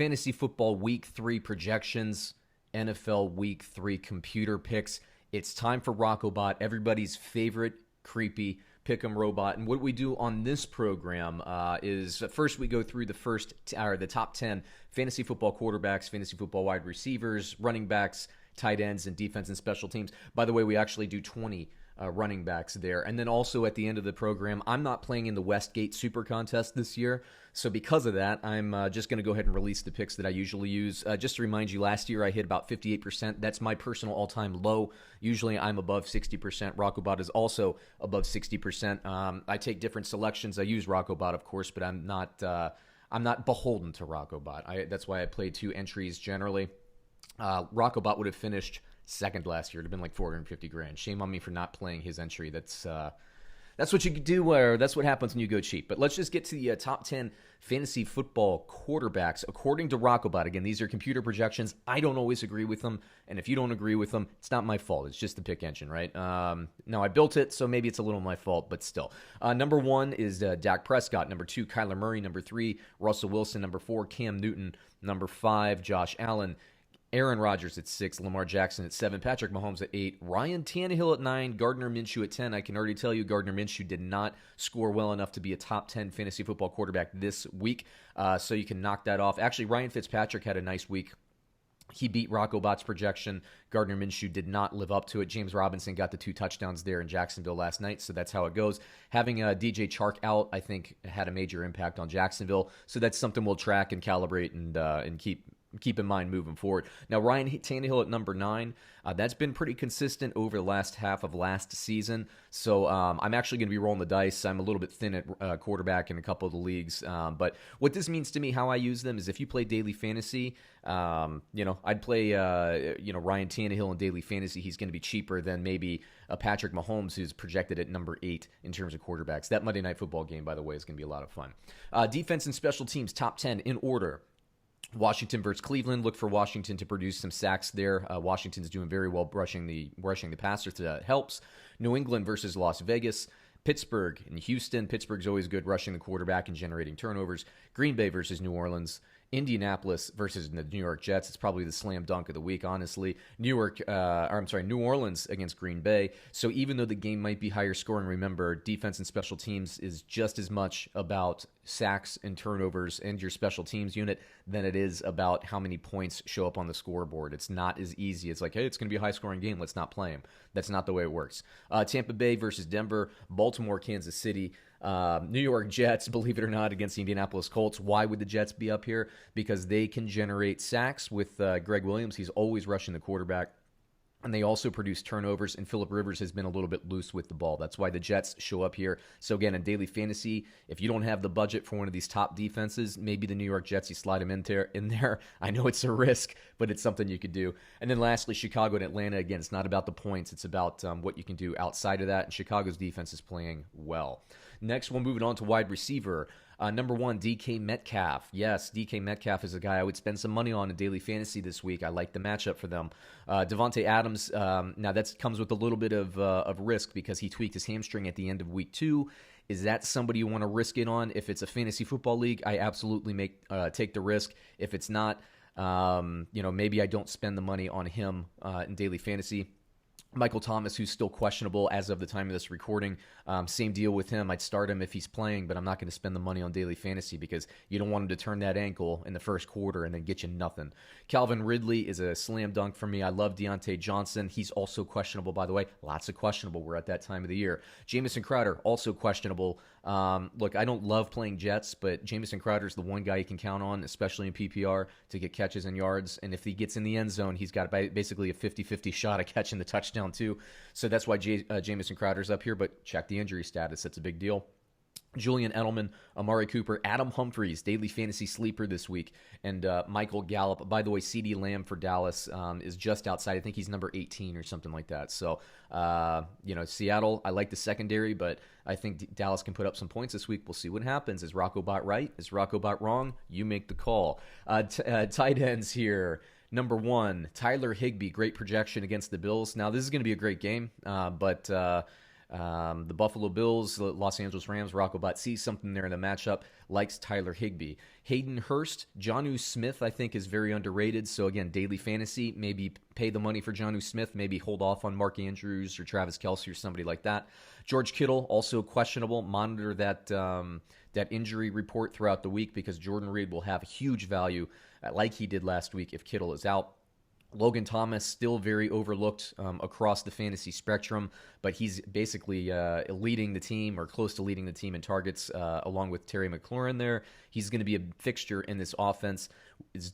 Fantasy Football Week 3 projections, NFL Week 3 computer picks. It's time for RoccoBot, everybody's favorite creepy pick'em robot. And what we do on this program is first we go through the top 10 fantasy football quarterbacks, fantasy football wide receivers, running backs, tight ends, and defense and special teams. By the way, we actually do 20 running backs there. And then also at the end of the program, I'm not playing in the WestGate Super Contest this year. So because of that, I'm just going to go ahead and release the picks that I usually use. Just to remind you, last year I hit about 58%. That's my personal all-time low. Usually I'm above 60%. RoccoBot is also above 60%. I take different selections. I use RoccoBot, of course, but I'm not beholden to RoccoBot. That's why I play 2 entries generally. RoccoBot would have finished second last year. It'd have been like $450,000. Shame on me for not playing his entry. That's what you do, or that's what happens when you go cheap. But let's just get to the top 10 fantasy football quarterbacks according to RoccoBot. Again, these are computer projections. I don't always agree with them, and if you don't agree with them, it's not my fault. It's just the pick engine, right? Now, I built it, so maybe it's a little my fault, but still. Number 1 is Dak Prescott. Number 2, Kyler Murray. Number 3, Russell Wilson. Number 4, Cam Newton. Number 5, Josh Allen. Aaron Rodgers at 6, Lamar Jackson at 7, Patrick Mahomes at 8, Ryan Tannehill at 9, Gardner Minshew at 10. I can already tell you Gardner Minshew did not score well enough to be a top 10 fantasy football quarterback this week, so you can knock that off. Actually, Ryan Fitzpatrick had a nice week. He beat RoccoBot's projection. Gardner Minshew did not live up to it. James Robinson got the 2 touchdowns there in Jacksonville last night, so that's how it goes. Having DJ Chark out, I think, had a major impact on Jacksonville, so that's something we'll track and calibrate and keep in mind moving forward. Now, Ryan Tannehill at number 9, that's been pretty consistent over the last half of last season. So I'm actually going to be rolling the dice. I'm a little bit thin at quarterback in a couple of the leagues. But what this means to me, how I use them, is if you play daily fantasy, I'd play Ryan Tannehill in daily fantasy. He's going to be cheaper than maybe a Patrick Mahomes, who's projected at number 8 in terms of quarterbacks. That Monday Night Football game, by the way, is going to be a lot of fun. Defense and special teams, top 10 in order. Washington versus Cleveland. Look for Washington to produce some sacks there. Washington's doing very well rushing the passer, so that helps. New England versus Las Vegas. Pittsburgh and Houston. Pittsburgh's always good rushing the quarterback and generating turnovers. Green Bay versus New Orleans. Indianapolis versus the New York Jets. It's probably the slam dunk of the week, honestly. New Orleans against Green Bay. So even though the game might be higher scoring, remember, defense and special teams is just as much about sacks and turnovers and your special teams unit than it is about how many points show up on the scoreboard. It's not as easy. It's like, hey, it's going to be a high-scoring game. Let's not play them. That's not the way it works. Tampa Bay versus Denver. Baltimore, Kansas City. New York Jets, believe it or not, against the Indianapolis Colts. Why would the Jets be up here? Because they can generate sacks with Greg Williams. He's always rushing the quarterback. And they also produce turnovers, and Phillip Rivers has been a little bit loose with the ball. That's why the Jets show up here. So again, in daily fantasy, if you don't have the budget for one of these top defenses, maybe the New York Jets, you slide them in there. I know it's a risk, but it's something you could do. And then lastly, Chicago and Atlanta. Again, it's not about the points. It's about what you can do outside of that, and Chicago's defense is playing well. Next, we'll move it on to wide receiver. Number 1, DK Metcalf. Yes, DK Metcalf is a guy I would spend some money on in daily fantasy this week. I like the matchup for them. Devontae Adams, now that comes with a little bit of risk because he tweaked his hamstring at the end of week 2. Is that somebody you want to risk it on? If it's a fantasy football league, I absolutely take the risk. If it's not, maybe I don't spend the money on him in daily fantasy. Michael Thomas, who's still questionable as of the time of this recording. Same deal with him. I'd start him if he's playing, but I'm not going to spend the money on daily fantasy because you don't want him to turn that ankle in the first quarter and then get you nothing. Calvin Ridley is a slam dunk for me. I love Deontay Johnson. He's also questionable, by the way. Lots of questionable. We're at that time of the year. Jamison Crowder, also questionable. Look, I don't love playing Jets, but Jamison Crowder's the one guy you can count on, especially in PPR, to get catches and yards. And if he gets in the end zone, he's got basically a 50-50 shot at catching the touchdown too. So that's why Jamison Crowder's up here, but check the injury status. That's a big deal. Julian Edelman, Amari Cooper, Adam Humphries, daily fantasy sleeper this week, and Michael Gallup. By the way, CeeDee Lamb for Dallas is just outside. I think he's number 18 or something like that. So, Seattle, I like the secondary, but I think Dallas can put up some points this week. We'll see what happens. Is RoccoBot right? Is RoccoBot wrong? You make the call. Tight ends here. Number 1, Tyler Higbee, great projection against the Bills. Now, this is going to be a great game, but The Buffalo Bills, the Los Angeles Rams, RoccoBot sees something there in the matchup, likes Tyler Higbee. Hayden Hurst, Jonnu Smith, I think, is very underrated. So, again, daily fantasy, maybe pay the money for Jonnu Smith, maybe hold off on Mark Andrews or Travis Kelce or somebody like that. George Kittle, also questionable. Monitor that injury report throughout the week because Jordan Reed will have huge value like he did last week if Kittle is out. Logan Thomas, still very overlooked across the fantasy spectrum, but he's basically leading the team or close to leading the team in targets along with Terry McLaurin there. He's going to be a fixture in this offense.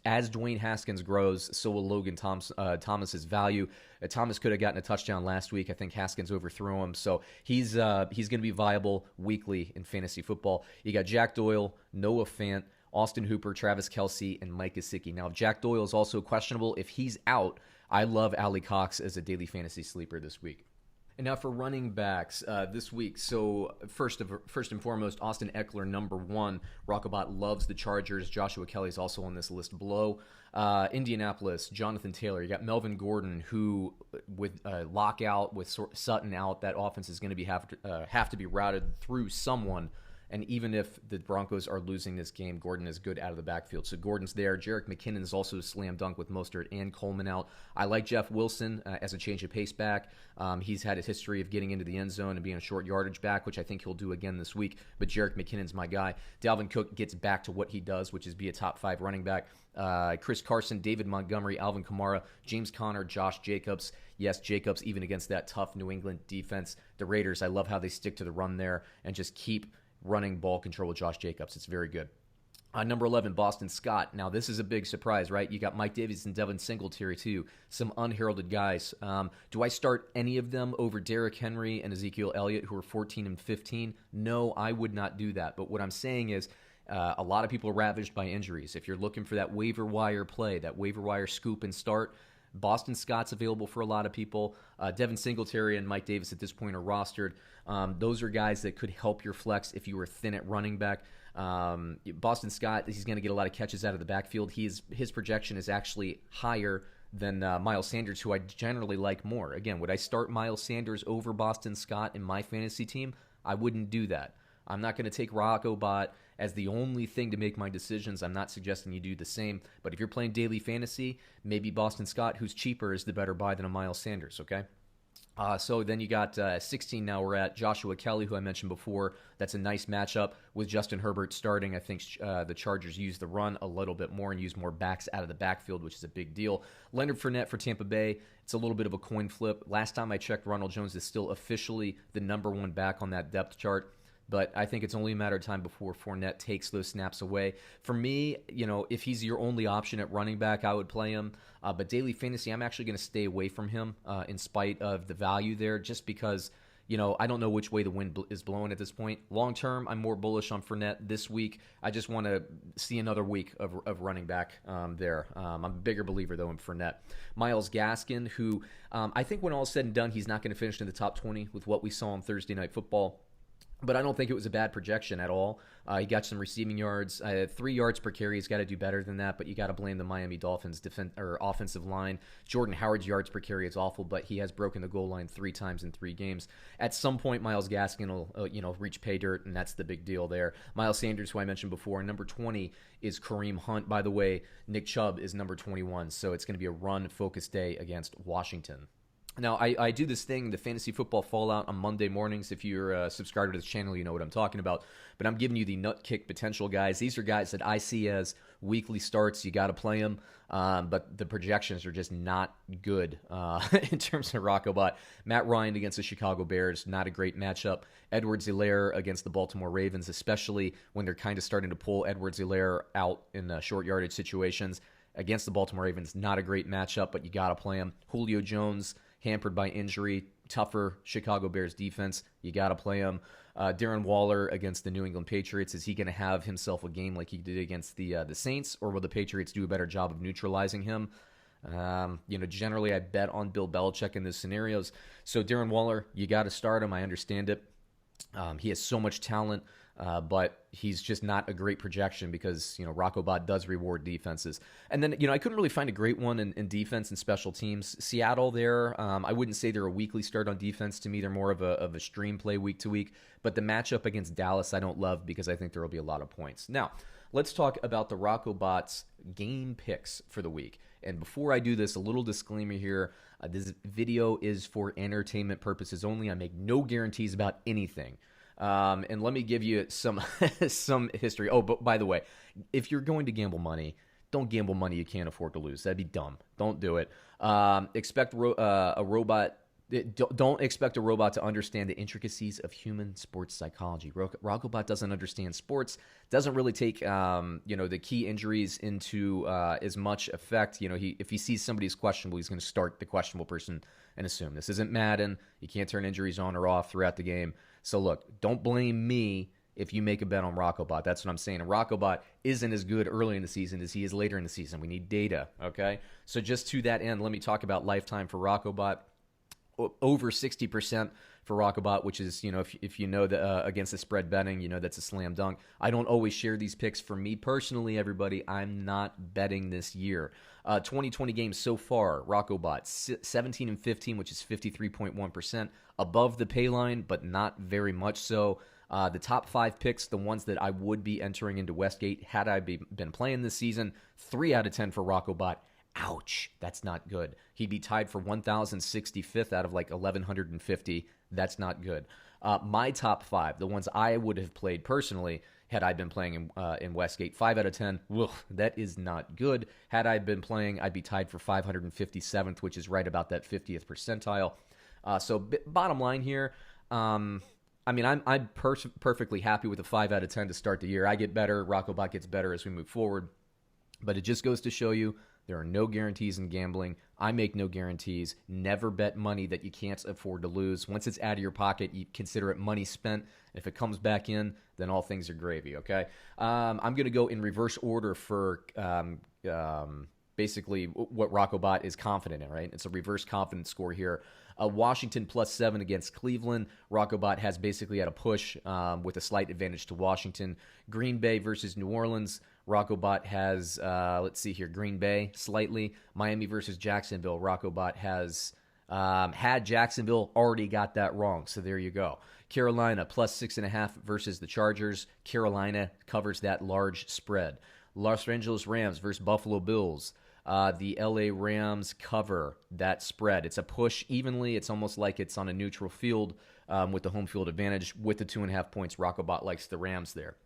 As Dwayne Haskins grows, so will Logan Thomas's value. Thomas could have gotten a touchdown last week. I think Haskins overthrew him. So he's going to be viable weekly in fantasy football. You got Jack Doyle, Noah Fant, Austin Hooper, Travis Kelce, and Mike Gesicki. Now, if Jack Doyle is also questionable, if he's out, I love Ali Cox as a daily fantasy sleeper this week. And now for running backs this week. So first and foremost, Austin Eckler, number 1. RoccoBot loves the Chargers. Joshua Kelly is also on this list below. Indianapolis, Jonathan Taylor. You got Melvin Gordon, who with lockout, with Sutton out, that offense is going to have to be routed through someone. And even if the Broncos are losing this game, Gordon is good out of the backfield. So Gordon's there. Jerick McKinnon is also a slam dunk with Mostert and Coleman out. I like Jeff Wilson as a change of pace back. He's had a history of getting into the end zone and being a short yardage back, which I think he'll do again this week. But Jerick McKinnon's my guy. Dalvin Cook gets back to what he does, which is be a top 5 running back. Chris Carson, David Montgomery, Alvin Kamara, James Conner, Josh Jacobs. Yes, Jacobs, even against that tough New England defense. The Raiders, I love how they stick to the run there and just keep running ball control with Josh Jacobs. It's very good. Number 11, Boston Scott. Now, this is a big surprise, right? You got Mike Davis and Devin Singletary, too. Some unheralded guys. Do I start any of them over Derrick Henry and Ezekiel Elliott, who are 14 and 15? No, I would not do that. But what I'm saying is a lot of people are ravaged by injuries. If you're looking for that waiver wire play, that waiver wire scoop and start, Boston Scott's available for a lot of people. Devin Singletary and Mike Davis at this point are rostered. Those are guys that could help your flex if you were thin at running back. Boston Scott, he's going to get a lot of catches out of the backfield. His projection is actually higher than Miles Sanders, who I generally like more. Again, would I start Miles Sanders over Boston Scott in my fantasy team? I wouldn't do that. I'm not going to take RoccoBot as the only thing to make my decisions. I'm not suggesting you do the same. But if you're playing daily fantasy, maybe Boston Scott, who's cheaper, is the better buy than a Miles Sanders, okay? So then you got 16 now we're at Joshua Kelly, who I mentioned before. That's a nice matchup with Justin Herbert starting. I think the Chargers use the run a little bit more and use more backs out of the backfield, which is a big deal. Leonard Fournette for Tampa Bay. It's a little bit of a coin flip. Last time I checked, Ronald Jones is still officially the number 1 back on that depth chart. But I think it's only a matter of time before Fournette takes those snaps away. For me, if he's your only option at running back, I would play him. But daily fantasy, I'm actually going to stay away from him in spite of the value there, just because, I don't know which way the wind is blowing at this point. Long term, I'm more bullish on Fournette. This week, I just want to see another week of running back there. I'm a bigger believer, though, in Fournette. Myles Gaskin, who I think when all is said and done, he's not going to finish in the top 20 with what we saw on Thursday Night Football. But I don't think it was a bad projection at all. He got some receiving yards, 3 yards per carry. He's got to do better than that, but you got to blame the Miami Dolphins offensive line. Jordan Howard's yards per carry is awful, but he has broken the goal line 3 times in 3 games. At some point, Myles Gaskin will reach pay dirt, and that's the big deal there. Miles Sanders, who I mentioned before, number 20 is Kareem Hunt. By the way, Nick Chubb is number 21, so it's going to be a run-focused day against Washington. Now, I do this thing, the Fantasy Football Fallout, on Monday mornings. If you're a subscriber to this channel, you know what I'm talking about. But I'm giving you the nut kick potential guys. These are guys that I see as weekly starts. You got to play them. But the projections are just not good in terms of RoccoBot. Matt Ryan against the Chicago Bears, not a great matchup. Edwards-Helaire against the Baltimore Ravens, especially when they're kind of starting to pull Edwards-Helaire out in short yardage situations. Against the Baltimore Ravens, not a great matchup, but you got to play him. Julio Jones, hampered by injury, tougher Chicago Bears defense. You got to play him. Darren Waller against the New England Patriots. Is he going to have himself a game like he did against the Saints, or will the Patriots do a better job of neutralizing him? Generally I bet on Bill Belichick in those scenarios. So Darren Waller, you got to start him. I understand it. He has so much talent. But he's just not a great projection because, RoccoBot does reward defenses. And then, I couldn't really find a great one in defense and special teams. Seattle there, I wouldn't say they're a weekly start on defense. To me, they're more of a stream play week to week. But the matchup against Dallas, I don't love because I think there will be a lot of points. Now, let's talk about the RoccoBot's game picks for the week. And before I do this, a little disclaimer here. This video is for entertainment purposes only. I make no guarantees about anything. And let me give you some some history. Oh, but by the way, if you're going to gamble money, don't gamble money you can't afford to lose. That'd be dumb. Don't do it. Expect a robot. Don't expect a robot to understand the intricacies of human sports psychology. RoccoBot doesn't understand sports. Doesn't really take the key injuries into as much effect. If he sees somebody's questionable, he's going to start the questionable person and assume. This isn't Madden. You can't turn injuries on or off throughout the game. So look, don't blame me if you make a bet on RoccoBot. That's what I'm saying. And RoccoBot isn't as good early in the season as he is later in the season. We need data, okay? So just to that end, let me talk about lifetime for RoccoBot. Over 60% for RoccoBot, which is, if you know that against the spread betting, that's a slam dunk. I don't always share these picks. For me personally, everybody, I'm not betting this year. 2020 games so far, RoccoBot 17-15, which is 53.1%, above the pay line, but not very much so. The top 5 picks, the ones that I would be entering into Westgate had I been playing this season, 3 out of 10 for RoccoBot. Ouch, that's not good. He'd be tied for 1,065th out of like 1,150. That's not good. My top 5, the ones I would have played personally, had I been playing in Westgate, 5 out of 10. Ugh, that is not good. Had I been playing, I'd be tied for 557th, which is right about that 50th percentile. So bottom line here, I'm perfectly happy with a 5 out of 10 to start the year. I get better. RoccoBot gets better as we move forward. But it just goes to show you, there are no guarantees in gambling. I make no guarantees. Never bet money that you can't afford to lose. Once it's out of your pocket, you consider it money spent. If it comes back in, then all things are gravy, okay? I'm going to go in reverse order for basically what RoccoBot is confident in, right? It's a reverse confidence score here. Washington +7 against Cleveland. RoccoBot has basically had a push with a slight advantage to Washington. Green Bay versus New Orleans. RoccoBot has, let's see here, Green Bay slightly. Miami versus Jacksonville. RoccoBot has had Jacksonville, already got that wrong. So there you go. Carolina +6.5 versus the Chargers. Carolina covers that large spread. Los Angeles Rams versus Buffalo Bills. The LA Rams cover that spread. It's a push evenly. It's almost like it's on a neutral field with the home field advantage. With the 2.5 points, RoccoBot likes the Rams there.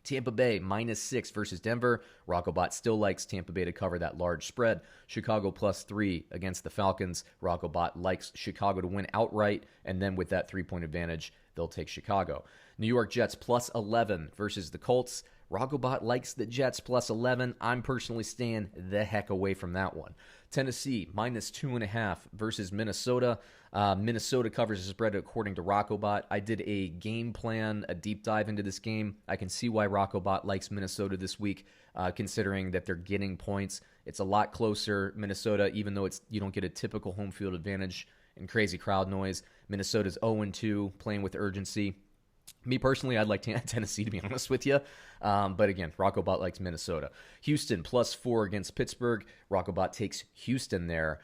Tampa Bay -6 versus Denver. RoccoBot still likes Tampa Bay to cover that large spread. Chicago +3 against the Falcons. RoccoBot likes Chicago to win outright, and then with that 3-point advantage, they'll take Chicago. New York Jets +11 versus the Colts. RoccoBot likes the Jets +11. I'm personally staying the heck away from that one. Tennessee -2.5 versus Minnesota. Minnesota covers the spread according to RoccoBot. I did a game plan, a deep dive into this game. I can see why RoccoBot likes Minnesota this week, considering that they're getting points. It's a lot closer. Minnesota, even though you don't get a typical home field advantage and crazy crowd noise. Minnesota's 0-2, playing with urgency. Me personally, I'd like Tennessee, to be honest with you. But again, RoccoBot likes Minnesota. Houston +4 against Pittsburgh. RoccoBot takes Houston there.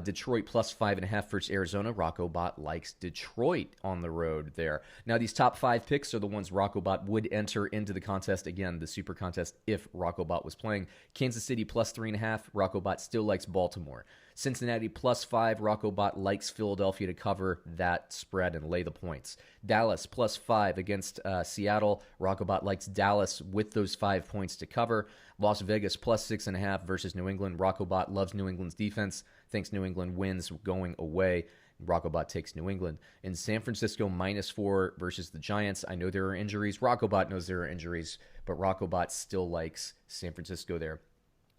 Detroit +5.5 versus Arizona. RoccoBot likes Detroit on the road there. Now, these top 5 picks are the ones RoccoBot would enter into the contest. Again, the Super Contest, if RoccoBot was playing. Kansas City +3.5. RoccoBot still likes Baltimore. Cincinnati +5. RoccoBot likes Philadelphia to cover that spread and lay the points. Dallas +5 against Seattle. RoccoBot likes Dallas with those 5 points to cover. Las Vegas +6.5 versus New England. RoccoBot loves New England's defense. Thinks New England wins going away. RoccoBot takes New England. In San Francisco -4 versus the Giants. I know there are injuries. RoccoBot knows there are injuries, but RoccoBot still likes San Francisco there.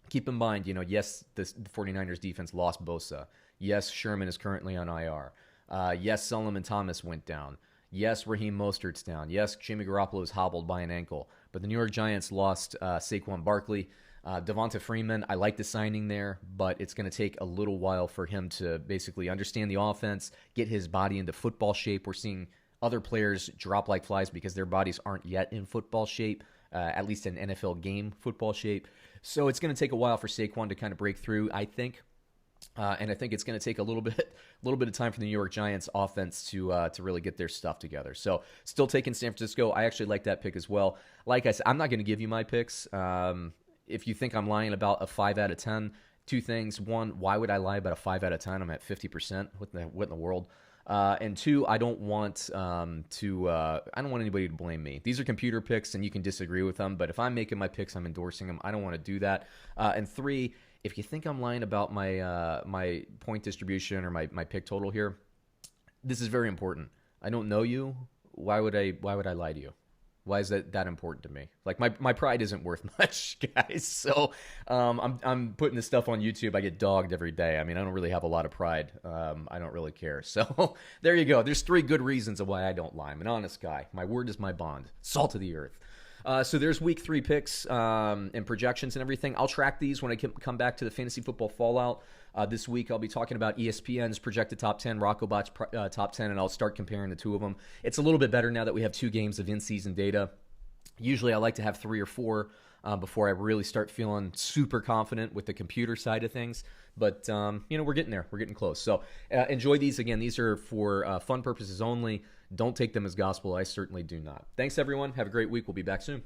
Keep in mind, yes, the 49ers defense lost Bosa. Yes, Sherman is currently on IR. Yes, Solomon Thomas went down. Yes, Raheem Mostert's down. Yes, Jimmy Garoppolo is hobbled by an ankle. But the New York Giants lost Saquon Barkley. Devonta Freeman, I like the signing there, but it's going to take a little while for him to basically understand the offense, get his body into football shape. We're seeing other players drop like flies because their bodies aren't yet in football shape, at least in NFL game football shape. So it's going to take a while for Saquon to kind of break through, I think. And I think it's going to take a little bit of time for the New York Giants offense to really get their stuff together. So still taking San Francisco. I actually like that pick as well. Like I said, I'm not going to give you my picks. If you think I'm lying about a 5 out of 10, two things. One, why would I lie about a 5 out of 10? I'm at 50%. What in the world? And two, I don't want I don't want anybody to blame me. These are computer picks, and you can disagree with them. But if I'm making my picks, I'm endorsing them. I don't want to do that. And three, if you think I'm lying about my my point distribution or my pick total here, this is very important. I don't know you. Why would I lie to you? Why is that important to me? Like my pride isn't worth much, guys. So I'm putting this stuff on YouTube. I get dogged every day. I mean, I don't really have a lot of pride. I don't really care. So there you go. There's 3 good reasons of why I don't lie. I'm an honest guy. My word is my bond. Salt of the earth. So there's week 3 picks and projections and everything. I'll track these when I come back to the fantasy football fallout. This week I'll be talking about ESPN's projected top 10, RoccoBot's top 10, and I'll start comparing the two of them. It's a little bit better now that we have 2 games of in-season data. Usually I like to have 3 or 4 before I really start feeling super confident with the computer side of things. But, we're getting there. We're getting close. So enjoy these. Again, these are for fun purposes only. Don't take them as gospel. I certainly do not. Thanks, everyone. Have a great week. We'll be back soon.